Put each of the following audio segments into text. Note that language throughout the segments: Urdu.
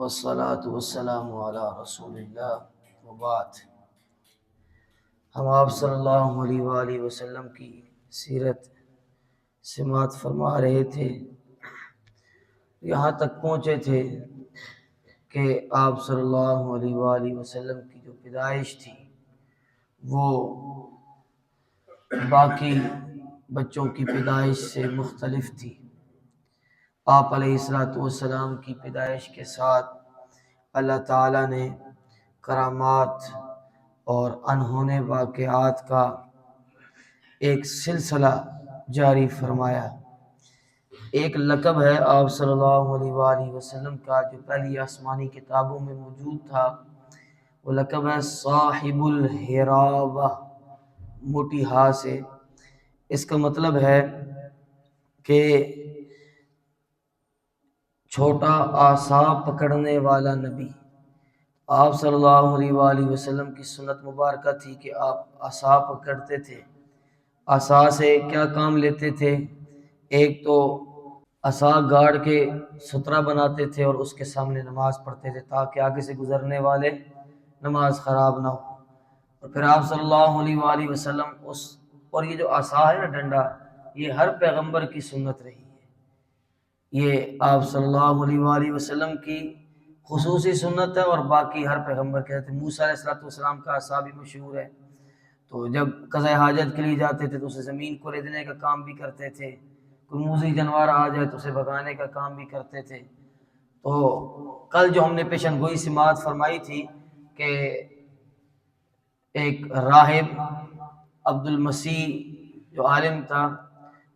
والصلاة والسلام علی رسول اللہ وبعد۔ ہم آپ صلی اللہ علیہ وآلہ وسلم کی سیرت سماعت فرما رہے تھے، یہاں تک پہنچے تھے کہ آپ صلی اللہ علیہ وآلہ وسلم کی جو پیدائش تھی وہ باقی بچوں کی پیدائش سے مختلف تھی۔ آپ علیہ السلام کی پیدائش کے ساتھ اللہ تعالیٰ نے کرامات اور انہونے واقعات کا ایک سلسلہ جاری فرمایا۔ ایک لقب ہے آپ صلی اللہ علیہ وآلہ وسلم کا جو پہلی آسمانی کتابوں میں موجود تھا، وہ لقب ہے صاحب الحراوہ، موٹی ہا سے۔ اس کا مطلب ہے کہ چھوٹا عصا پکڑنے والا نبی۔ آپ صلی اللہ علیہ وآلہ وسلم کی سنت مبارکہ تھی کہ آپ عصا پکڑتے تھے۔ عصا سے کیا کام لیتے تھے؟ ایک تو عصا گاڑ کے سترہ بناتے تھے اور اس کے سامنے نماز پڑھتے تھے تاکہ آگے سے گزرنے والے نماز خراب نہ ہو۔ اور پھر آپ صلی اللہ علیہ وآلہ وسلم اور یہ جو عصا ہے نا، ڈنڈا، یہ ہر پیغمبر کی سنت رہی ہے۔ یہ آپ صلی اللہ علیہ وآلہ وسلم کی خصوصی سنت ہے اور باقی ہر پیغمبر کے ہیں۔ موسیٰ علیہ السلام کا عصا بھی مشہور ہے، تو جب قضاء حاجت کے لیے جاتے تھے تو اسے زمین کو ریدنے کا کام بھی کرتے تھے، کوئی موذی جانور آ جائے تو اسے بھگانے کا کام بھی کرتے تھے۔ تو کل جو ہم نے پیشن گوئی سماعت فرمائی تھی کہ ایک راہب عبد المسیح جو عالم تھا،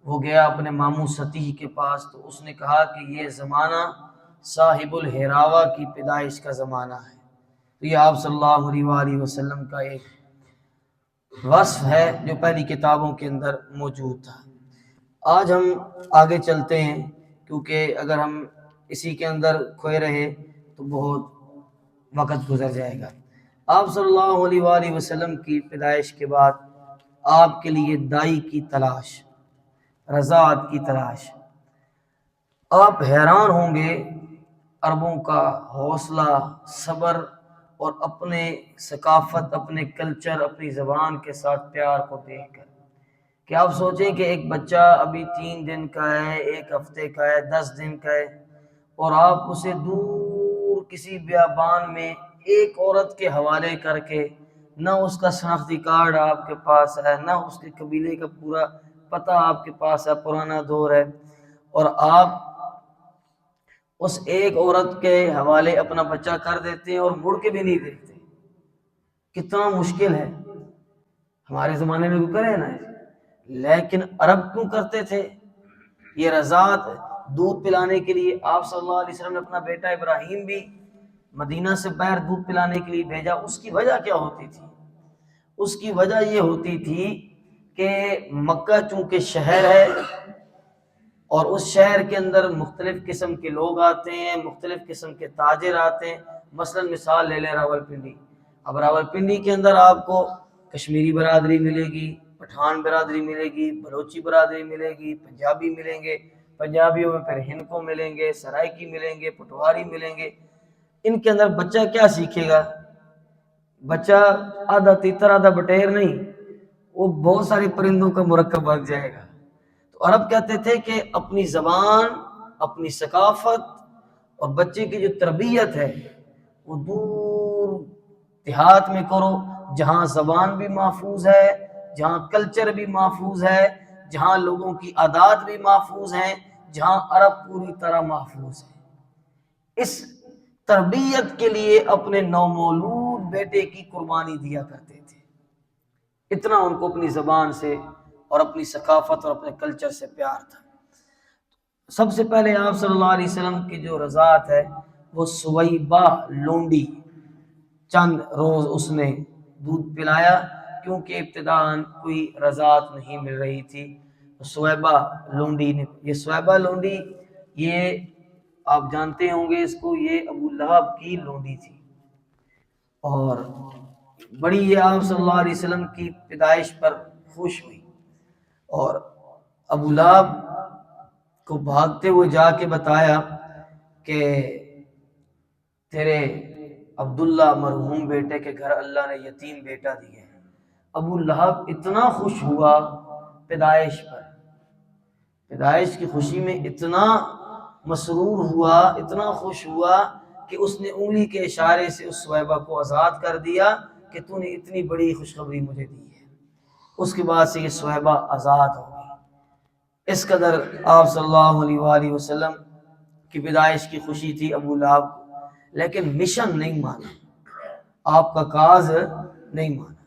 وہ گیا اپنے ماموں سطیح کے پاس، تو اس نے کہا کہ یہ زمانہ صاحب الحراوہ کی پیدائش کا زمانہ ہے۔ تو یہ آپ صلی اللہ علیہ وآلہ وسلم کا ایک وصف ہے جو پہلی کتابوں کے اندر موجود تھا۔ آج ہم آگے چلتے ہیں، کیونکہ اگر ہم اسی کے اندر کھوئے رہے تو بہت وقت گزر جائے گا۔ آپ صلی اللہ علیہ وآلہ وسلم کی پیدائش کے بعد آپ کے لیے دائی کی تلاش، رضاعت کی تلاش۔ آپ حیران ہوں گے عربوں کا حوصلہ، صبر اور اپنے ثقافت، اپنے کلچر، اپنی زبان کے ساتھ پیار کو دیکھ کر کہ آپ سوچیں کہ ایک بچہ ابھی 3 دن کا ہے، 1 ہفتے کا ہے، 10 دن کا ہے، اور آپ اسے دور کسی بیابان میں ایک عورت کے حوالے کر کے، نہ اس کا شناختی کارڈ آپ کے پاس ہے، نہ اس کے قبیلے کا پورا پتہ آپ کے پاس ہے، پرانا دور ہے، اور آپ اس ایک عورت کے حوالے اپنا بچہ کر دیتے ہیں اور مڑ کے بھی نہیں دیکھتے۔ کتنا مشکل ہے، ہمارے زمانے میں کوئی کرے نا، لیکن عرب کیوں کرتے تھے؟ یہ رضاعت، دودھ پلانے کے لیے آپ صلی اللہ علیہ وسلم نے اپنا بیٹا ابراہیم بھی مدینہ سے باہر دودھ پلانے کے لیے بھیجا۔ اس کی وجہ کیا ہوتی تھی؟ اس کی وجہ یہ ہوتی تھی کہ مکہ چونکہ شہر ہے اور اس شہر کے اندر مختلف قسم کے لوگ آتے ہیں، مختلف قسم کے تاجر آتے ہیں۔ مثلا مثال لے لیں راولپنڈی۔ اب راولپنڈی کے اندر آپ کو کشمیری برادری ملے گی، پٹھان برادری ملے گی، بلوچی برادری ملے گی، پنجابی ملیں گے، پنجابیوں میں پھر ہندکو ملیں گے، سرائکی ملیں گے، پٹواری ملیں گے۔ ان کے اندر بچہ کیا سیکھے گا؟ بچہ آدھا تیتر آدھا بٹیر نہیں، وہ بہت سارے پرندوں کا مرکب بن جائے گا۔ تو عرب کہتے تھے کہ اپنی زبان، اپنی ثقافت اور بچے کی جو تربیت ہے وہ دور دیہات میں کرو، جہاں زبان بھی محفوظ ہے، جہاں کلچر بھی محفوظ ہے، جہاں لوگوں کی عادات بھی محفوظ ہیں، جہاں عرب پوری طرح محفوظ ہے۔ اس تربیت کے لیے اپنے نومولود بیٹے کی قربانی دیا کرتے تھے، اتنا ان کو اپنی زبان سے اور اپنی ثقافت اور اپنے کلچر سے پیار تھا۔ سب سے پہلے آپ صلی اللہ علیہ وسلم کی جو رضاعت ہے وہ سویبہ لونڈی، چند روز اس نے دودھ پلایا کیونکہ ابتداً کوئی رضاعت نہیں مل رہی تھی۔ سویبہ لونڈی نے، یہ سویبہ لونڈی، یہ آپ جانتے ہوں گے اس کو، یہ ابو لہب کی لونڈی تھی، اور بڑی یہ آپ صلی اللہ علیہ وسلم کی پیدائش پر خوش ہوئی، اور ابو لہب کو بھاگتے ہوئے جا کے بتایا کہ تیرے عبداللہ مرحوم بیٹے کے گھر اللہ نے یتیم بیٹا دیے۔ ابو لہب اتنا خوش ہوا پیدائش پر، پیدائش کی خوشی میں اتنا مسرور ہوا، اتنا خوش ہوا کہ اس نے انگلی کے اشارے سے اس صہیبہ کو آزاد کر دیا کہ تو نے اتنی بڑی خوشخبری مجھے دی ہے۔ اس کے بعد سے یہ صہیبہ آزاد ہو گئی۔ اس قدر آپ صلی اللہ علیہ وآلہ وسلم کی پیدائش کی خوشی تھی ابو لہب کو، لیکن مشن نہیں مانا، آپ کا کاز نہیں مانا۔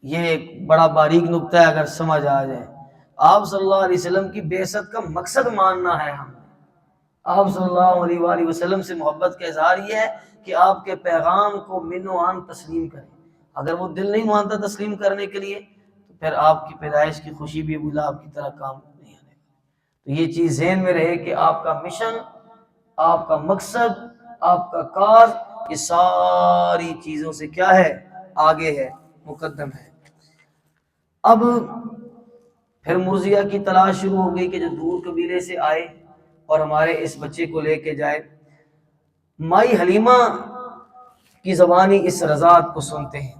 یہ ایک بڑا باریک نکتہ ہے، اگر سمجھ آ جائے۔ آپ صلی اللہ علیہ وسلم کی بعثت کا مقصد ماننا ہے ہم نے۔ آپ صلی اللہ علیہ وآلہ وسلم سے محبت کا اظہار یہ ہے کہ آپ کے پیغام کو من و عن تسلیم کریں۔ اگر وہ دل نہیں مانتا تسلیم کرنے کے لیے تو پھر آپ کی پیدائش کی خوشی بھی ابو لہب کی طرح کام نہیں آنے گا۔ تو یہ چیز ذہن میں رہے کہ آپ کا مشن، آپ کا مقصد، آپ کا کاز، یہ ساری چیزوں سے کیا ہے؟ آگے ہے، مقدم ہے۔ اب پھر مرضیہ کی تلاش شروع ہو گئی کہ جو دور قبیلے سے آئے اور ہمارے اس بچے کو لے کے جائے۔ مائی حلیمہ کی زبانی اس رضاعت کو سنتے ہیں،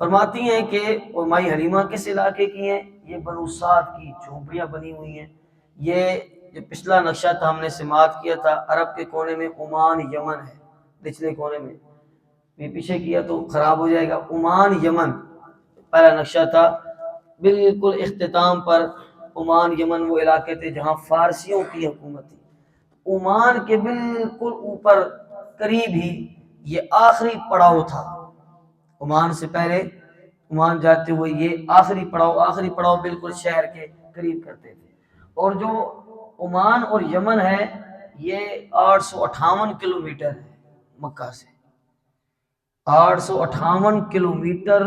فرماتی ہیں کہ وہ مائی حلیمہ کس علاقے کی ہیں؟ یہ بنو سعد کی جھونپڑیاں بنی ہوئی ہیں۔ یہ جو پچھلا نقشہ تھا ہم نے سماعت کیا تھا، عرب کے کونے میں عمان یمن ہے، نچلے کونے میں، یہ پیچھے کیا تو خراب ہو جائے گا۔ عمان یمن پہلا نقشہ تھا، بالکل اختتام پر عمان یمن وہ علاقے تھے جہاں فارسیوں کی حکومت تھی۔ عمان کے بالکل اوپر قریب ہی یہ آخری پڑاؤ تھا۔ عمان سے پہلے عمان جاتے ہوئے یہ آخری پڑاؤ بالکل شہر کے قریب کرتے تھے۔ اور جو عمان اور یمن ہے یہ 858 کلومیٹر ہے مکہ سے۔ 858 کلومیٹر،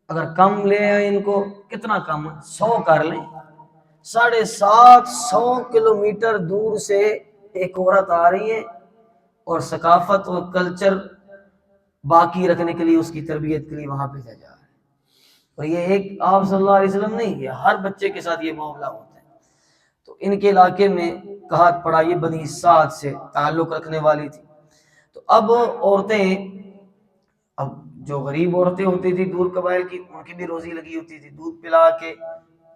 اگر کم لے آئیں ان کو، کتنا کم، 100 کر لیں، 750 کلومیٹر دور سے ایک عورت آ رہی ہے اور ثقافت اور کلچر باقی رکھنے کے لیے، اس کی تربیت کے لیے وہاں بھیجا جا رہا ہے۔ اور یہ ایک آپ صلی اللہ علیہ وسلم نہیں، یہ ہر بچے کے ساتھ یہ معاملہ ہوتا ہے۔ تو ان کے علاقے میں کہا پڑا یہ بنی سعد سے تعلق رکھنے والی تھی۔ تو اب عورتیں، اب جو غریب عورتیں ہوتی تھی دور قبائل کی، ان کی بھی روزی لگی ہوتی تھی، دودھ پلا کے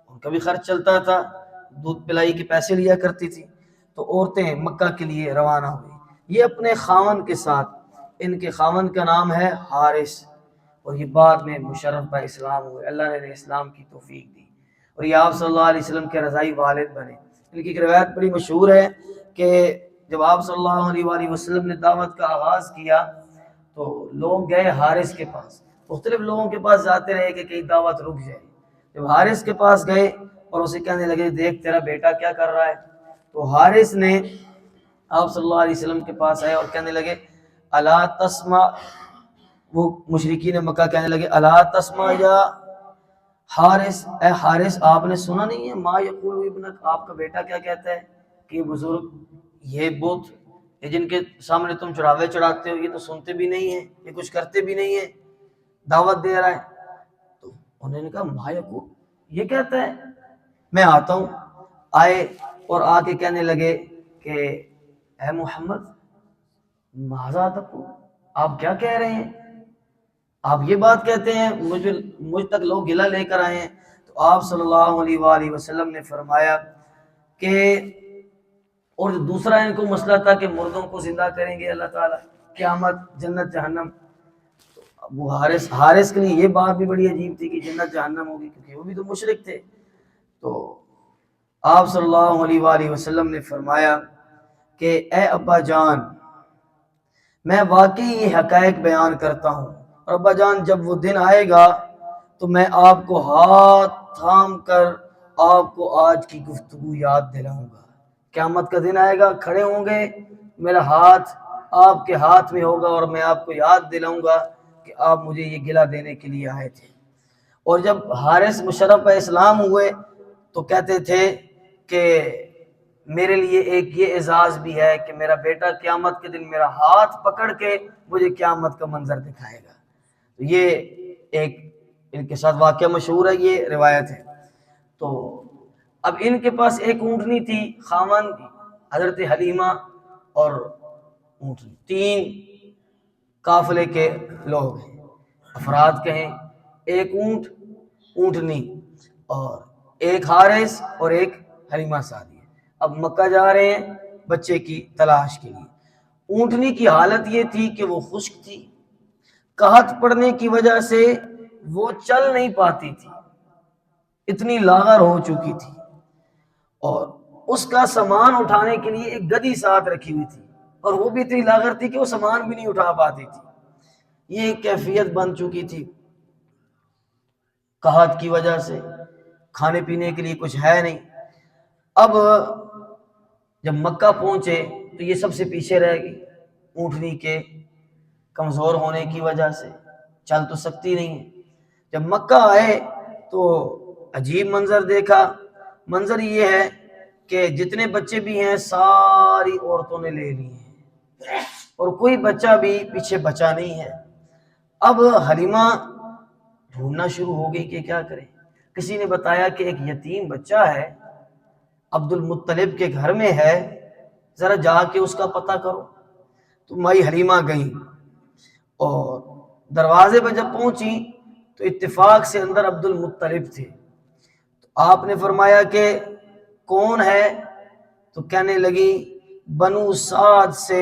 ان کا بھی خرچ چلتا تھا، دودھ پلائی کے پیسے لیا کرتی تھی۔ تو عورتیں مکہ کے لیے روانہ ہوئی، یہ اپنے خاوند کے ساتھ۔ ان کے خاوند کا نام ہے حارث، اور یہ بعد میں مشرف با اسلام ہوئے، اللہ نے انہیں اسلام کی توفیق دی، اور یہ آپ صلی اللہ علیہ وسلم کے رضائی والد بنے۔ ان کی ایک روایت بڑی مشہور ہے کہ جب آپ صلی اللہ علیہ وآلہ وسلم نے دعوت کا آغاز کیا تو لوگ گئے حارث کے پاس، مختلف لوگوں کے پاس جاتے رہے کہ کہیں دعوت رک جائے۔ جب حارث کے پاس گئے اور اسے کہنے لگے دیکھ تیرا بیٹا کیا کر رہا ہے، تو حارث نے آپ صلی اللہ علیہ وسلم کے پاس آئے اور کہنے لگے الا تسمع، وہ مشرکین مکہ کہنے لگے الا تسمع یا حارث، اے حارث آپ نے سنا نہیں ہے ما یقول ابنک، آپ کا بیٹا کیا کہتا ہے کہ یہ بزرگ، یہ بت، یہ جن کے سامنے تم چڑھاوے چڑھاتے ہو، یہ تو سنتے بھی نہیں ہیں، یہ کچھ کرتے بھی نہیں ہیں، دعوت دے رہا ہے۔ تو انہوں نے کہا ما یقول، یہ کہتا ہے، میں آتا ہوں۔ آئے اور آ کے کہنے لگے کہ اے محمد ماذا تقول، آپ کیا کہہ رہے ہیں، آپ یہ بات کہتے ہیں، مجھ تک لوگ گلہ لے کر آئے ہیں۔ تو آپ صلی اللہ علیہ وآلہ وسلم نے فرمایا کہ، اور دوسرا ان کو مسئلہ تھا کہ مردوں کو زندہ کریں گے اللہ تعالیٰ، قیامت، جنت جہنم۔ وہ حارث کے لیے یہ بات بھی بڑی عجیب تھی کہ جنت جہنم ہوگی، کیونکہ وہ بھی تو مشرک تھے۔ تو آپ صلی اللہ علیہ وآلہ وسلم نے فرمایا کہ اے ابا جان، میں واقعی یہ حقائق بیان کرتا ہوں، اور ابا جان جب وہ دن آئے گا تو میں آپ کو ہاتھ تھام کر آپ کو آج کی گفتگو یاد دلاؤں گا۔ قیامت کا دن آئے گا، کھڑے ہوں گے، میرا ہاتھ آپ کے ہاتھ میں ہوگا اور میں آپ کو یاد دلاؤں گا کہ آپ مجھے یہ گلہ دینے کے لیے آئے تھے۔ اور جب حارث مشرف اسلام ہوئے تو کہتے تھے کہ میرے لیے ایک یہ اعزاز بھی ہے کہ میرا بیٹا قیامت کے دن میرا ہاتھ پکڑ کے مجھے قیامت کا منظر دکھائے گا۔ تو یہ ایک ان کے ساتھ واقعہ مشہور ہے، یہ روایت ہے۔ تو اب ان کے پاس ایک اونٹنی تھی، خاوند حضرت حلیمہ اور اونٹنی، 3 قافلے کے لوگ ہیں، افراد کہیں، ایک اونٹ، اونٹنی، اور ایک حارث اور ایک حلیمہ سعدیہ۔ اب مکہ جا رہے ہیں بچے کی تلاش کے لیے۔ اونٹنی کی حالت یہ تھی کہ وہ خشک تھی، قحط پڑنے کی وجہ سے وہ چل نہیں پاتی تھی، اتنی لاغر ہو چکی تھی، اور اس کا سامان اٹھانے کے لیے ایک گدی ساتھ رکھی ہوئی تھی، اور وہ بھی اتنی لاغر تھی کہ وہ سامان بھی نہیں اٹھا پاتی تھی۔ یہ کیفیت بن چکی تھی قحط کی وجہ سے، کھانے پینے کے لیے کچھ ہے نہیں۔ اب جب مکہ پہنچے تو یہ سب سے پیچھے رہ گئی، اونٹنی کے کمزور ہونے کی وجہ سے چل تو سکتی نہیں ہے۔ جب مکہ آئے تو عجیب منظر دیکھا۔ منظر یہ ہے کہ جتنے بچے بھی ہیں ساری عورتوں نے لے لی ہیں، اور کوئی بچہ بھی پیچھے بچا نہیں ہے۔ اب حلیمہ ڈھونڈنا شروع ہو گئی کہ کیا کرے۔ کسی نے بتایا کہ ایک یتیم بچہ ہے عبد المطلب کے گھر میں ہے، ذرا جا کے اس کا پتہ کرو۔ تو مائی حلیمہ گئیں، اور دروازے پہ جب پہنچی تو اتفاق سے اندر عبد المطلب تھے۔ تو آپ نے فرمایا کہ کون ہے؟ تو کہنے لگی بنو سعد سے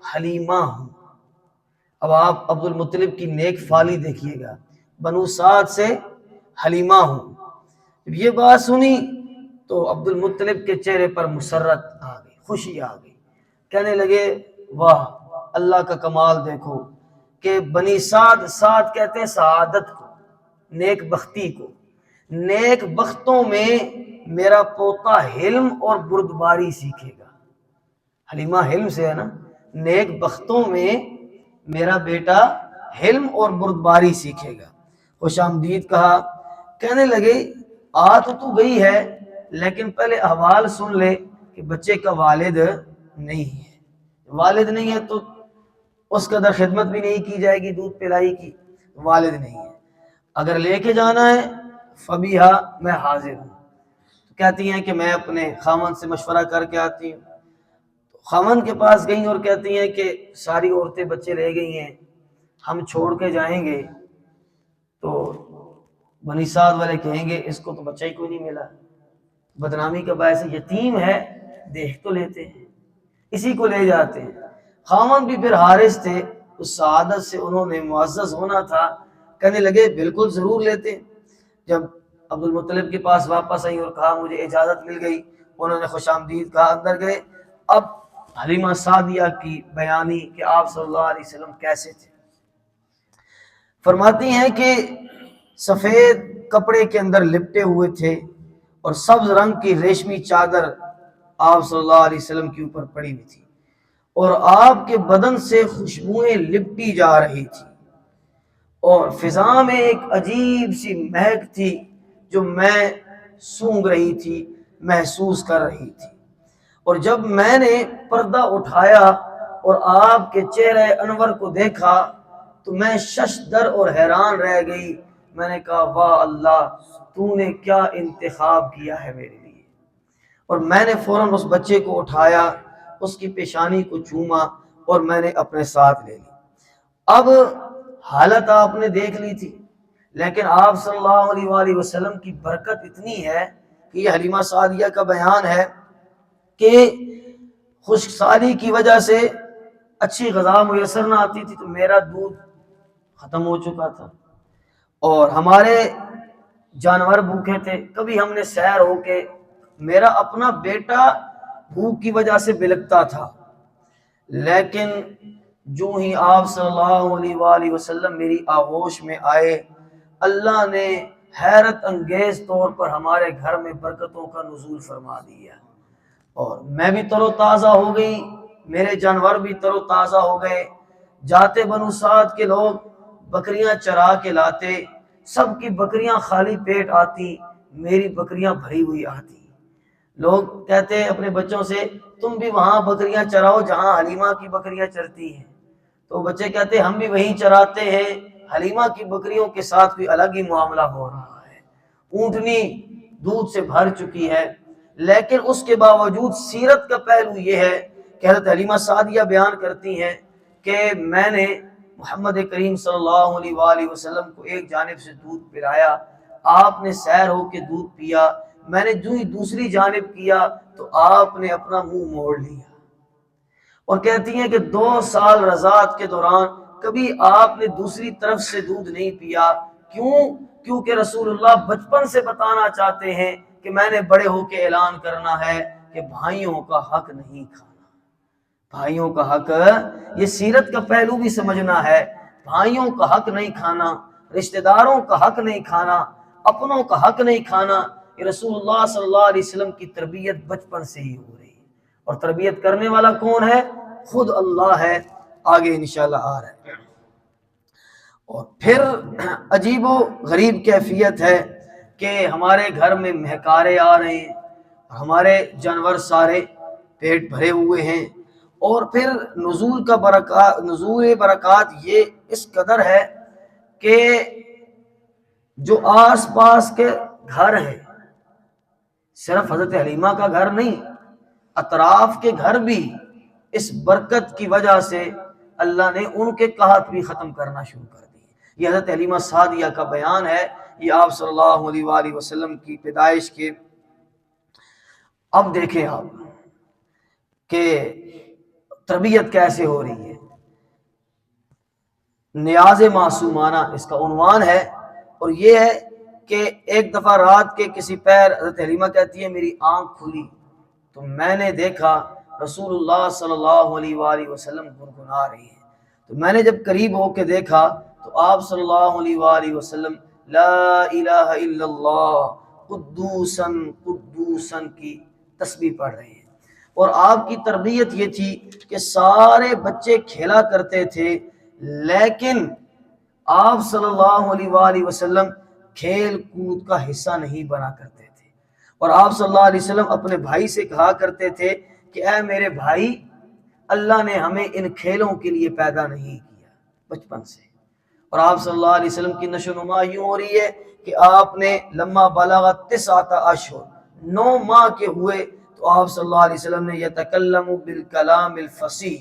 حلیمہ ہوں۔ اب آپ عبد المطلب کی نیک فالی دیکھیے گا، بنو سعد سے حلیمہ ہوں۔ جب یہ بات سنی تو عبد المطلب کے چہرے پر مسرت آ گئی، خوشی آ گئی، کہنے لگے واہ اللہ کا کمال دیکھو کہ بنی سعد، سعد کہتے ہیں سعادت کو، نیک بختی کو، نیک بختوں میں میرا پوتا حلم اور بردباری سیکھے گا۔ حلیمہ حلم سے ہے نا، نیک بختوں میں میرا بیٹا حلم اور بردباری سیکھے گا۔ خوش آمدید کہا، کہنے لگے آ تو گئی ہے، لیکن پہلے احوال سن لے کہ بچے کا والد نہیں ہے۔ والد نہیں ہے تو اس قدر خدمت بھی نہیں کی جائے گی، دودھ پلائی کی، والد نہیں ہے۔ اگر لے کے جانا ہے فبیہا، میں حاضر ہوں۔ کہتی ہیں کہ میں اپنے خامن سے مشورہ کر کے آتی ہوں۔ خامن کے پاس گئیں اور کہتی ہیں کہ ساری عورتیں بچے رہ گئی ہیں، ہم چھوڑ کے جائیں گے تو بنی سعد والے کہیں گے اس کو تو بچہ ہی کوئی نہیں ملا، بدنامی کا باعث یتیم ہے، دیکھ تو لیتے ہیں، اسی کو لے جاتے ہیں۔ خامن بھی پھر حارث تھے، اس سعادت سے انہوں نے معزز ہونا تھا، کہنے لگے بالکل ضرور لیتے ہیں۔ جب عبد المطلب کے پاس واپس آئی اور کہا مجھے اجازت مل گئی، انہوں نے خوش آمدید کہا، اندر گئے۔ اب حلیمہ سعدیہ کی بیانی کہ آپ صلی اللہ علیہ وسلم کیسے تھے، فرماتی ہیں کہ سفید کپڑے کے اندر لپٹے ہوئے تھے، اور سبز رنگ کی ریشمی چادر آپ صلی اللہ علیہ وسلم کے اوپر پڑی ہوئی تھی، اور آپ کے بدن سے خوشبوئیں لپٹی جا رہی تھی، اور فضا میں ایک عجیب سی مہک تھی جو میں سونگھ رہی تھی، محسوس کر رہی تھی۔ اور جب میں نے پردہ اٹھایا اور آپ کے چہرے انور کو دیکھا تو میں ششدر اور حیران رہ گئی۔ میں نے کہا واہ اللہ، تو نے کیا انتخاب کیا ہے میرے لیے۔ اور میں نے فوراً اس بچے کو اٹھایا، اس کی پیشانی کو چوما اور میں نے اپنے ساتھ لے لی۔ اب حالت آپ نے دیکھ لی تھی، لیکن آپ صلی اللہ علیہ وآلہ وسلم کی برکت اتنی ہے کہ یہ حلیمہ سعدیہ کا بیان ہے کہ خشک سالی کی وجہ سے اچھی غذا میسر نہ آتی تھی، تو میرا دودھ ختم ہو چکا تھا، اور ہمارے جانور بھوکے تھے۔ کبھی ہم نے سیر ہو کے، میرا اپنا بیٹا بھوک کی وجہ سے بلکتا تھا، لیکن جو ہی آپ صلی اللہ علیہ وآلہ وسلم میری آغوش میں آئے، اللہ نے حیرت انگیز طور پر ہمارے گھر میں برکتوں کا نزول فرما دیا، اور میں بھی تر و تازہ ہو گئی، میرے جانور بھی تر و تازہ ہو گئے۔ جاتے بنو سعد کے لوگ بکریاں چرا کے لاتے، سب کی بکریاں خالی پیٹ آتی، میری بکریاں بھری ہوئی آتی۔ لوگ کہتے ہیں اپنے بچوں سے تم بھی وہاں بکریاں چراؤ جہاں حلیمہ کی بکریاں چرتی ہیں، تو بچے کہتے ہیں ہم بھی وہیں چراتے ہیں، حلیمہ کی بکریوں کے ساتھ کوئی الگ ہی معاملہ ہو رہا ہے۔ اونٹنی دودھ سے بھر چکی ہے، لیکن اس کے باوجود سیرت کا پہلو یہ ہے کہ حضرت حلیمہ سعدیہ بیان کرتی ہیں کہ میں نے محمد کریم صلی اللہ علیہ وآلہ وسلم کو ایک جانب سے دودھ پلایا، آپ نے سیر ہو کے دودھ پیا، میں نے جو ہی دوسری جانب کیا تو آپ نے اپنا منہ موڑ لیا، اور کہتی ہیں کہ 2 سال رضاعت کے دوران کبھی آپ نے دوسری طرف سے دودھ نہیں پیا۔ کیوں؟ کیونکہ رسول اللہ بچپن سے بتانا چاہتے ہیں کہ میں نے بڑے ہو کے اعلان کرنا ہے کہ بھائیوں کا حق نہیں کھانا، بھائیوں کا حق، یہ سیرت کا پہلو بھی سمجھنا ہے، بھائیوں کا حق نہیں کھانا، رشتہ داروں کا حق نہیں کھانا، اپنوں کا حق نہیں کھانا۔ یہ رسول اللہ صلی اللہ علیہ وسلم کی تربیت بچپن سے ہی ہو رہی ہے، اور تربیت کرنے والا کون ہے؟ خود اللہ ہے، آگے انشاءاللہ آ رہا ہے۔ اور پھر عجیب و غریب کیفیت ہے کہ ہمارے گھر میں مہکارے آ رہے ہیں، ہمارے جانور سارے پیٹ بھرے ہوئے ہیں، اور پھر نزول برکات یہ اس قدر ہے کہ جو آس پاس کے گھر ہیں، صرف حضرت حلیمہ کا گھر نہیں، اطراف کے گھر بھی اس برکت کی وجہ سے اللہ نے ان کے قحط بھی ختم کرنا شروع کر دی۔ یہ حضرت حلیمہ سعدیہ کا بیان ہے، یہ آپ صلی اللہ علیہ وآلہ وسلم کی پیدائش کے۔ اب دیکھیں آپ کہ تربیت کیسے ہو رہی ہے۔ نیاز معصومانہ اس کا عنوان ہے، اور یہ ہے کہ ایک دفعہ رات کے کسی پیر حضرت حلیمہ کہتی ہے میری آنکھ کھلی تو میں نے دیکھا رسول اللہ صلی اللہ علیہ وآلہ وسلم گنگنا رہی ہے، تو میں نے جب قریب ہو کے دیکھا تو آپ صلی اللہ علیہ وآلہ وسلم لا الہ الا اللہ قدوسن قدوسن کی تسبیح پڑھ رہے ہیں۔ اور آپ کی تربیت یہ تھی کہ سارے بچے کھیلا کرتے تھے، لیکن آپ صلی اللہ علیہ وآلہ وسلم کھیل کود کا حصہ نہیں بنا کرتے تھے، اور آپ صلی اللہ علیہ وسلم اپنے بھائی سے کہا کرتے تھے کہ اے میرے بھائی، اللہ نے ہمیں ان کھیلوں کے لیے پیدا نہیں کیا بچپن سے۔ اور آپ صلی اللہ علیہ وسلم کی نشو و نما یوں ہو رہی ہے کہ آپ نے لما بلغ 9 اشہر 9 ماہ کے ہوئے تو آپ صلی اللہ علیہ وسلم نے یتکلم بالکلام الفصیح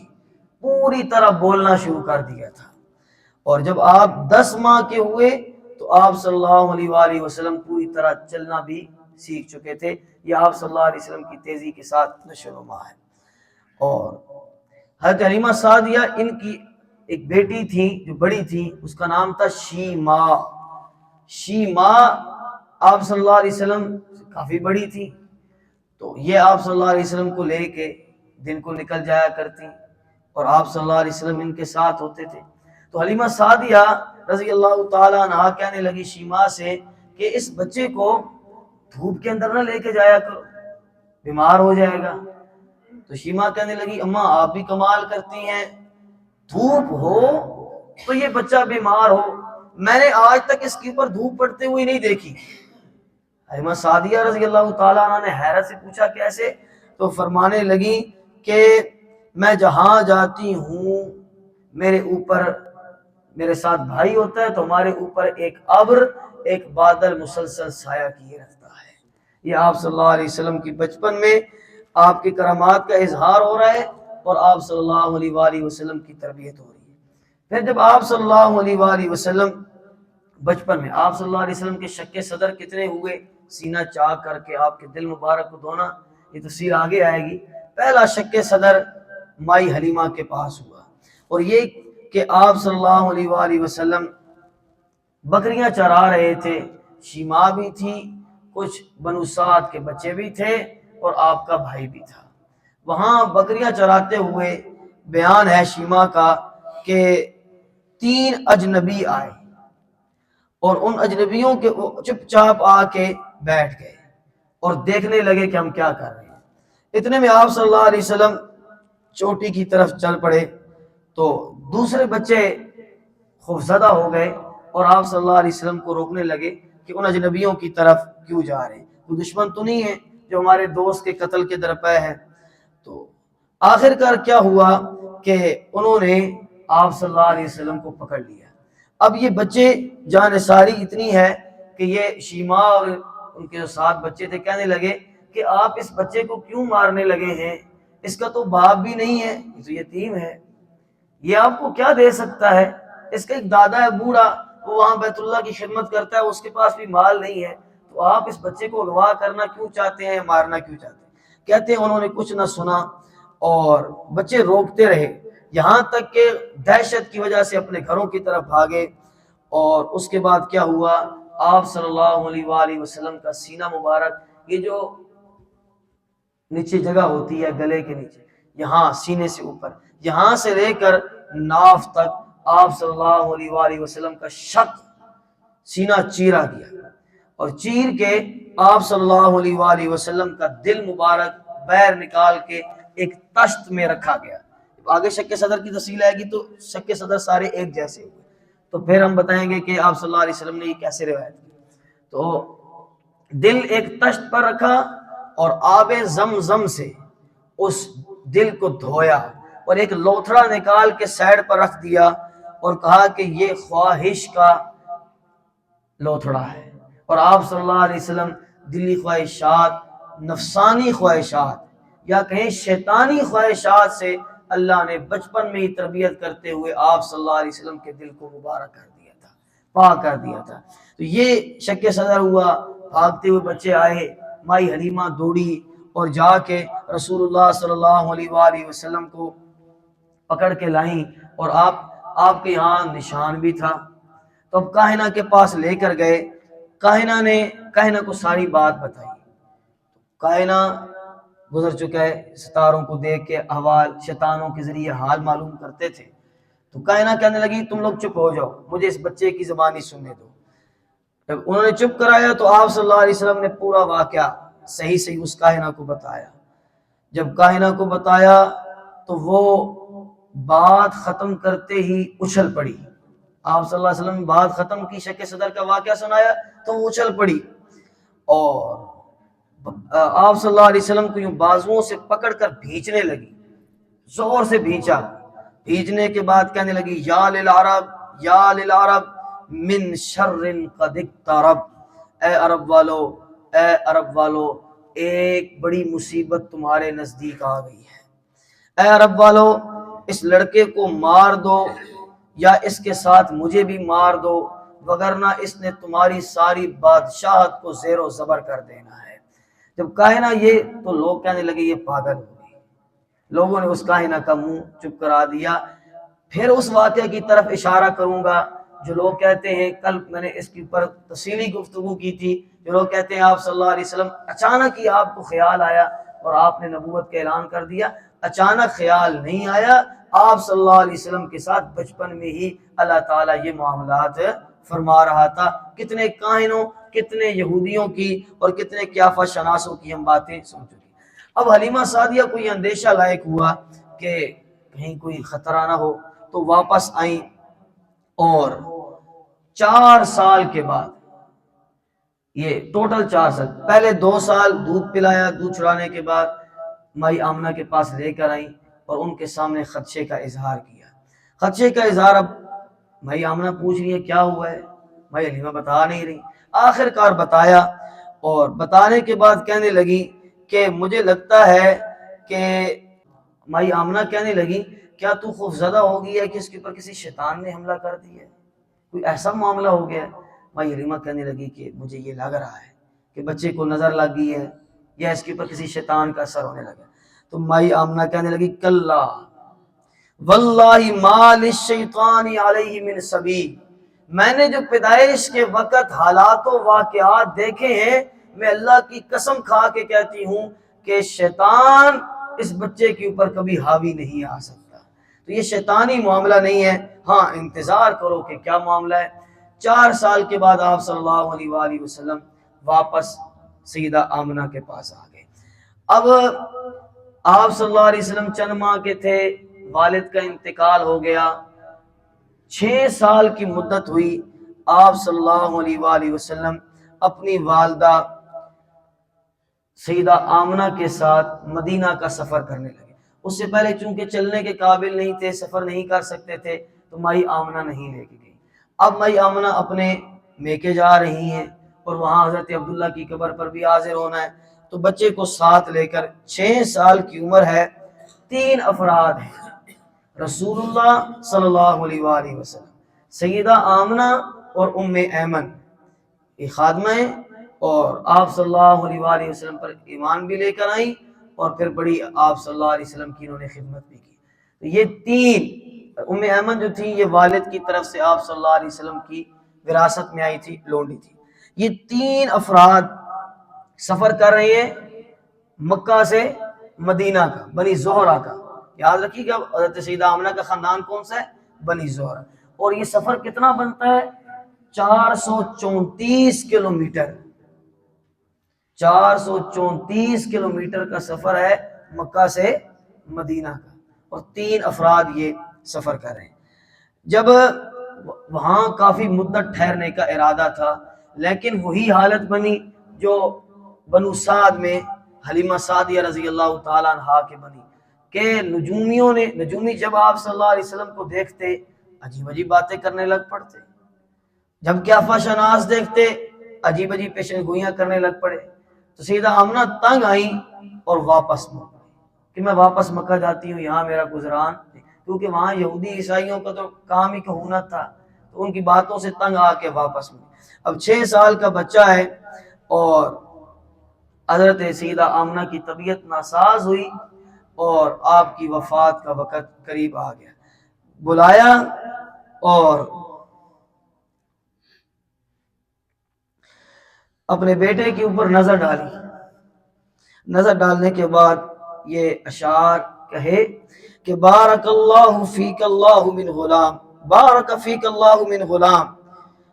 پوری طرح بولنا شروع کر دیا تھا، اور جب آپ 10 ماہ کے ہوئے تو آپ صلی اللہ علیہ وآلہ وسلم پوری طرح چلنا بھی سیکھ چکے تھے۔ یہ آپ صلی اللہ علیہ وسلم کی تیزی کے ساتھ نشو و نما ہے۔ اور حضرت حلیمہ سعدیہ، ان کی ایک بیٹی تھی جو بڑی تھی، اس کا نام تھا شیما۔ شیما آپ صلی اللہ علیہ وسلم کافی بڑی تھی، تو یہ آپ صلی اللہ علیہ وسلم کو لے کے دن کو نکل جایا کرتی، اور آپ صلی اللہ علیہ وسلم ان کے ساتھ ہوتے تھے۔ تو حلیمہ سعدیہ رضی اللہ تعالیٰ عنہا کہنے لگی شیما سے کہ اس بچے کو دھوپ کے اندر نہ لے کے جایا کرو، بیمار ہو جائے گا۔ تو شیما کہنے لگی اماں آپ بھی کمال کرتی ہیں، دھوپ ہو تو یہ بچہ بیمار ہو، میں نے آج تک اس کے اوپر دھوپ پڑتے ہوئی نہیں دیکھی۔ حلیمہ سعدیہ رضی اللہ تعالیٰ عنہ نے حیرت سے پوچھا کیسے؟ تو فرمانے لگی کہ میں جہاں جاتی ہوں میرے اوپر، میرے ساتھ بھائی ہوتا ہے تو ہمارے اوپر ایک ابر، ایک بادل مسلسل سایہ کیے رکھتا ہے۔ یہ آپ صلی اللہ علیہ وسلم کی بچپن میں آپ کی کرامات کا اظہار ہو رہا ہے، اور آپ صلی اللہ علیہ وآلہ وسلم کی تربیت ہو رہی ہے۔ پھر جب آپ صلی اللہ علیہ وآلہ وسلم بچپن میں، آپ صلی اللہ علیہ وسلم کے شق صدر کتنے ہوئے؟ سینہ چاک کر کے آپ کے دل مبارک کو دھونا، یہ تفصیل آگے آئے گی۔ پہلا شق صدر مائی حلیمہ کے پاس ہوا، اور یہ کہ آپ صلی اللہ علیہ وآلہ وسلم بکریاں چرا رہے تھے، شیما بھی تھی، کچھ بنو سعد کے بچے بھی تھے، اور آپ کا بھائی بھی تھا۔ وہاں بکریاں چراتے ہوئے بیان ہے شیما کا کہ 3 اجنبی آئے، اور ان اجنبیوں کے چپ چاپ آ کے بیٹھ گئے اور دیکھنے لگے کہ ہم کیا کر رہے ہیں۔ اتنے میں آپ صلی اللہ علیہ وسلم چوٹی کی طرف چل پڑے، تو دوسرے بچے خوفزدہ ہو گئے اور آپ صلی اللہ علیہ وسلم کو روکنے لگے کہ ان اجنبیوں کی طرف کیوں جا رہے ہیں، کوئی دشمن تو نہیں ہے جو ہمارے دوست کے قتل کے درپے ہے۔ تو آخر کار کیا ہوا کہ انہوں نے آپ صلی اللہ علیہ وسلم کو پکڑ لیا۔ اب یہ بچے جانثاری اتنی ہے کہ یہ شیما اور ان کے جو 7 بچے تھے کہنے لگے کہ آپ اس بچے کو کیوں مارنے لگے ہیں، اس کا تو باپ بھی نہیں ہے، یہ تو یتیم ہے، یہ آپ کو کیا دے سکتا ہے؟ اس کا ایک دادا ہے بوڑھا، وہ وہاں بیت اللہ کی خدمت کرتا ہے، اس کے پاس بھی مال نہیں ہے، تو آپ اس بچے کو اغوا کرنا کیوں چاہتے ہیں، مارنا کیوں چاہتے ہیں؟ کہتے ہیں انہوں نے کچھ نہ سنا اور بچے روکتے رہے، یہاں تک کہ دہشت کی وجہ سے اپنے گھروں کی طرف بھاگے۔ اور اس کے بعد کیا ہوا، آپ صلی اللہ علیہ وآلہ وسلم کا سینہ مبارک، یہ جو نیچے جگہ ہوتی ہے گلے کے نیچے، یہاں سینے سے اوپر، یہاں سے لے کر ناف تک آپ صلی اللہ علیہ وآلہ وسلم کا شق سینہ چیرا گیا، اور چیر کے آپ صلی اللہ علیہ وآلہ وسلم کا دل مبارک بیر نکال کے ایک تشت میں رکھا گیا۔ آگے شق صدر کی تفصیل آئے گی تو شق صدر سارے ایک جیسے ہوئے، تو پھر ہم بتائیں گے کہ آپ صلی اللہ علیہ وسلم نے یہ کیسے روایت کی۔ تو دل ایک تشت پر رکھا اور آب زمزم سے اس دل کو دھویا اور ایک لوتھڑا نکال کے سائڈ پر رکھ دیا اور کہا کہ یہ خواہش کا لوتھڑا ہے، اور آپ صلی اللہ علیہ وسلم دلی خواہشات، نفسانی خواہشات یا کہیں شیطانی خواہشات سے اللہ نے بچپن میں ہی تربیت کرتے ہوئے آپ صلی اللہ علیہ وسلم کے دل کو مبارک کر دیا تھا، پاک کر دیا تھا۔ تو یہ شک صدر ہوا، بھاگتے ہوئے بچے آئے، مائی حلیمہ دوڑی اور جا کے رسول اللہ صلی اللہ علیہ وآلہ وسلم کو پکڑ کے لائیں، اور آپ کے یہاں نشان بھی تھا۔ تو اب کاہنہ کے پاس لے کر گئے، کاہنہ نے کاہنہ کو ساری بات بتائی، کاہنہ گزر چکا ہے، ستاروں کو دیکھ کے احوال شیطانوں کے ذریعے حال معلوم کرتے تھے، تو کاہنہ کہنے لگی تم لوگ چپ ہو جاؤ، مجھے اس بچے کی زبانی سننے دو۔ جب انہوں نے چپ کرایا تو آپ صلی اللہ علیہ وسلم نے پورا واقعہ صحیح اس کاہنہ کو بتایا۔ جب کاہنہ کو بتایا تو وہ بات ختم کرتے ہی اچھل پڑی، آپ صلی اللہ علیہ وسلم نے بات ختم کی، شق صدر کا واقعہ سنایا تو وہ اچھل پڑی، اور آپ صلی اللہ علیہ وسلم کو یوں بازوؤں سے پکڑ کر بھینچنے لگی، زور سے بھینچا، بھینچنے کے بعد کہنے لگی یا للعرب یا للعرب من شر قد اقترب، اے عرب والو، اے عرب والو، ایک بڑی مصیبت تمہارے نزدیک آ گئی ہے، اے عرب والو اس لڑکے کو مار دو یا اس کے ساتھ مجھے بھی مار دو، وگرنہ اس نے تمہاری ساری بادشاہت کو زیر و زبر کر دینا ہے۔ جب کاہنہ یہ، تو لوگ کہنے لگے یہ پاگل ہو گئی، لوگوں نے اس کاہنہ کا منہ چپ کرا دیا۔ پھر اس واقعے کی طرف اشارہ کروں گا جو لوگ کہتے ہیں، کل میں نے اس کے اوپر تفصیلی گفتگو کی تھی، جو لوگ کہتے ہیں آپ صلی اللہ علیہ وسلم اچانک ہی آپ کو خیال آیا اور آپ نے نبوت کا اعلان کر دیا۔ اچانک خیال نہیں آیا، آپ صلی اللہ علیہ وسلم کے ساتھ بچپن میں ہی اللہ تعالیٰ یہ معاملات فرما رہا تھا۔ کتنے کاہنوں، کتنے یہودیوں کی اور کتنے قیافہ شناسوں کی ہم باتیں سن چکے۔ اب حلیمہ سعدیہ کو یہ اندیشہ لائق ہوا کہ کہیں کوئی خطرہ نہ ہو، تو واپس آئیں، اور 4 سال کے بعد، یہ ٹوٹل 4 سال، پہلے 2 سال دودھ پلایا، دودھ چھڑانے کے بعد مائی آمنہ کے پاس لے کر آئیں اور ان کے سامنے خدشے کا اظہار کیا۔ خدشے کا اظہار، اب مائی آمنہ پوچھ رہی ہے کیا ہوا ہے، مائی حلیمہ بتا نہیں رہی، آخر کار بتایا، اور بتانے کے بعد کہنے لگی کہ مجھے لگتا ہے کہ، مائی آمنہ کہنے لگی کیا تو خوف زدہ ہو گئی ہے کہ اس کے اوپر کسی شیطان نے حملہ کر دیا ہے، کوئی ایسا معاملہ ہو گیا ہے؟ مائی حلیمہ کہنے لگی کہ مجھے یہ لگ رہا ہے کہ بچے کو نظر لگ گئی ہے یا اس کے اوپر کسی شیطان کا اثر ہونے لگا۔ تو مائی آمنہ کہنے لگی کلا واللہ ما للشیطان علیہ من سبیل، میں نے جو پیدائش کے وقت حالات و واقعات دیکھے ہیں، میں اللہ کی قسم کھا کے کہتی ہوں کہ شیطان اس بچے کے اوپر کبھی حاوی نہیں آ سکتا۔ تو یہ شیطانی معاملہ نہیں ہے، ہاں انتظار کرو کہ کیا معاملہ ہے۔ 4 سال کے بعد آپ صلی اللہ علیہ وآلہ وسلم واپس سیدہ آمنہ کے پاس آ گئے۔ اب آپ صلی اللہ علیہ وسلم چند ماہ کے تھے، والد کا انتقال ہو گیا، 6 سال کی مدت ہوئی، آپ صلی اللہ علیہ وآلہ وسلم اپنی والدہ سیدہ آمنہ کے ساتھ مدینہ کا سفر کرنے لگے۔ اس سے پہلے چونکہ چلنے کے قابل نہیں تھے، سفر نہیں کر سکتے تھے، تو مائی آمنہ نہیں لے کے گئی۔ اب مائی آمنہ اپنے میکے جا رہی ہیں اور وہاں حضرت عبداللہ کی قبر پر بھی حاضر ہونا ہے، تو بچے کو ساتھ لے کر 6 سال کی عمر ہے تین افراد ہیں، رسول اللہ صلی اللہ علیہ وآلہ وسلم، سیدہ آمنہ اور ام ایمن، یہ خادمہ ہیں، اور آپ صلی اللہ علیہ وآلہ وسلم پر ایمان بھی لے کر آئیں، اور پھر بڑی آپ صلی اللہ علیہ وسلم کی انہوں نے خدمت بھی کی۔ تو یہ تین، ام ایمن جو تھی یہ والد کی طرف سے آپ صلی اللہ علیہ وسلم کی وراثت میں آئی تھی، لونڈی تھی۔ یہ تین افراد سفر کر رہے ہیں مکہ سے مدینہ کا، بنی زہرہ کا، یاد رکھیے گا حضرت سیدہ آمنہ کا خاندان کون سا ہے؟ بنی زہرہ۔ اور یہ سفر کتنا بنتا ہے؟ 434 کلومیٹر، 434 کلومیٹر کا سفر ہے مکہ سے مدینہ کا، اور تین افراد یہ سفر کر رہے ہیں۔ جب وہاں کافی مدت ٹھہرنے کا ارادہ تھا، لیکن وہی حالت بنی جو بنو سعد میں حلیمہ سعدیہ رضی اللہ تعالیٰ عنہا کے بنی، کہ نجومی جب آپ صلی اللہ علیہ وسلم کو دیکھتے عجیب عجیب باتیں کرنے لگ پڑتے، جب قیافہ شناس دیکھتے عجیب عجیب پیشن گوئیاں کرنے لگ پڑے۔ تو سیدہ آمنہ تنگ آئیں اور واپس مڑ گئی کہ میں واپس مکہ جاتی ہوں، یہاں میرا گزران، کیونکہ وہاں یہودی عیسائیوں کا تو کام ہی کہونت تھا، تو ان کی باتوں سے تنگ آ کے واپس مڑ۔ اب 6 سال کا بچہ ہے، اور حضرت سیدہ آمنہ کی طبیعت ناساز ہوئی، اور آپ کی وفات کا وقت قریب آ گیا۔ بلایا اور اپنے بیٹے کے اوپر نظر ڈالی، نظر ڈالنے کے بعد یہ اشعار کہے کہ بارک اللہ فیک اللہ من غلام، بارک فیک اللہ من غلام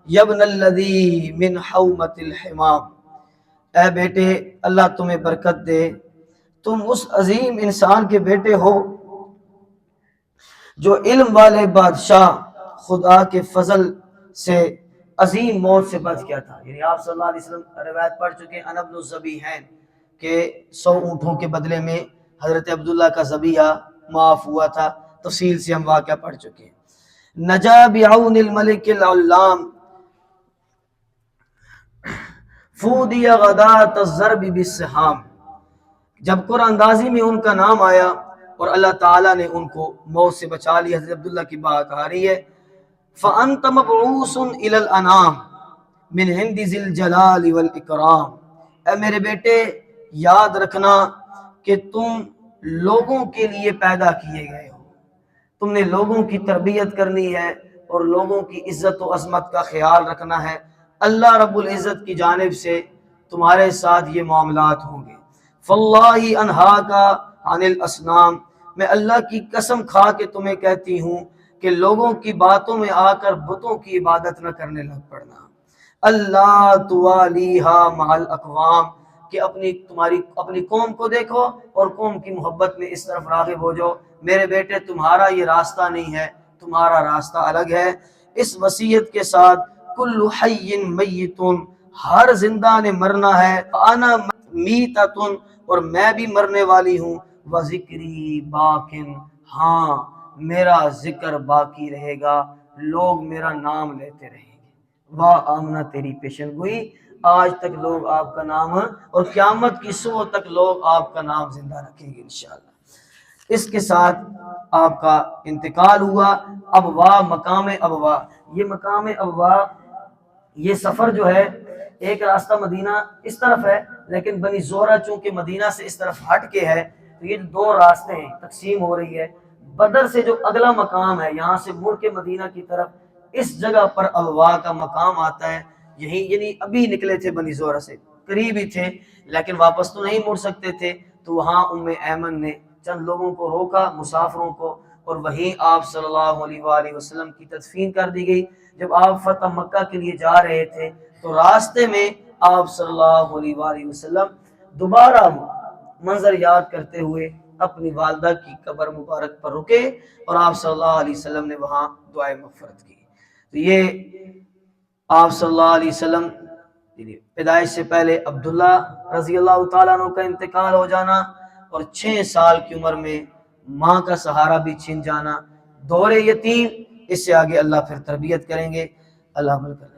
یبن الذی من حومت الحمام، اے بیٹے اللہ تمہیں برکت دے، تم اس عظیم انسان کے بیٹے ہو جو علم والے بادشاہ خدا کے فضل سے عظیم موت سے بچ گیا تھا۔ یعنی آپ صلی اللہ علیہ وسلم روایت پڑھ چکے ہیں ابن الذبیحین کہ 100 اونٹوں کے بدلے میں حضرت عبداللہ کا ذبیحہ معاف ہوا تھا، تفصیل سے ہم واقعہ پڑھ چکے ہیں۔ نجا بعون الملک العلام فودی غدات الضرب بالسہام، جب قرآن اندازی میں ان کا نام آیا اور اللہ تعالیٰ نے ان کو موت سے بچا لیا۔ حضرت عبداللہ کی بات آ رہی ہے، فَأَنْتَ مَبْعُوثٌ إِلَى الْأَنَامِ مِنْ عِنْدِ ذِي الْجَلَالِ وَالْإِكْرَامِ، اے میرے بیٹے یاد رکھنا کہ تم لوگوں کے لیے پیدا کیے گئے ہو، تم نے لوگوں کی تربیت کرنی ہے اور لوگوں کی عزت و عظمت کا خیال رکھنا ہے، اللہ رب العزت کی جانب سے تمہارے ساتھ یہ معاملات ہوں گے۔ فَاللَّهِ أَنْهَاكَ عَنِ الْأَصْنَامِ، میں اللہ کی قسم کھا کے تمہیں کہتی ہوں کہ لوگوں کی باتوں میں آ کر بتوں کی عبادت نہ کرنے لگ پڑنا۔ اللہ توالیہا مع الاقوام، کہ اپنی قوم کو دیکھو اور قوم کی محبت میں اس طرف راغب ہو جاؤ۔ میرے بیٹے تمہارا یہ راستہ نہیں ہے، تمہارا راستہ الگ ہے۔ اس وصیت کے ساتھ کل حی میت، ہر زندہ نے مرنا ہے، انا میتۃ، اور میں بھی مرنے والی ہوں، وذکری باقن، ہاں میرا ذکر باقی رہے گا، لوگ میرا نام لیتے رہیں گے۔ واہ آمنہ تیری پیشن گوئی، آج تک لوگ آپ کا نام، اور قیامت کی صبح تک لوگ آپ کا نام زندہ رکھیں گے انشاءاللہ۔ اس کے ساتھ آپ کا انتقال ہوا۔ ابوا، مقام ابوا، یہ مقام ابوا، یہ سفر جو ہے ایک راستہ مدینہ اس طرف ہے، لیکن بنی زہرہ چونکہ مدینہ سے اس طرف ہٹ کے ہے، تو یہ 2 راستے ہیں، تقسیم ہو رہی ہے۔ بدر سے جو اگلا مقام ہے، یہاں سے مڑ کے مدینہ کی طرف، اس جگہ پر ابوا کا مقام آتا ہے۔ یہی یعنی ابھی نکلے تھے بنی زہرہ سے، قریب ہی تھے، لیکن واپس تو نہیں مڑ سکتے تھے، تو وہاں ام ایمن نے چند لوگوں کو روکا، مسافروں کو، اور وہیں آپ صلی اللہ علیہ وآلہ وسلم کی تدفین کر دی گئی۔ جب آپ فتح مکہ کے لیے جا رہے تھے تو راستے میں آپ صلی اللہ علیہ وآلہ وسلم دوبارہ منظر یاد کرتے ہوئے اپنی والدہ کی قبر مبارک پر رکے، اور آپ صلی اللہ علیہ وسلم نے وہاں دعائے مغفرت کی۔ تو یہ آپ صلی اللہ علیہ وسلم پیدائش سے پہلے عبداللہ رضی اللہ تعالیٰ عنہ کا انتقال ہو جانا، اور 6 سال کی عمر میں ماں کا سہارا بھی چھن جانا، دور یتیم، اس سے آگے اللہ پھر تربیت کریں گے۔ اللہ عمل کریں۔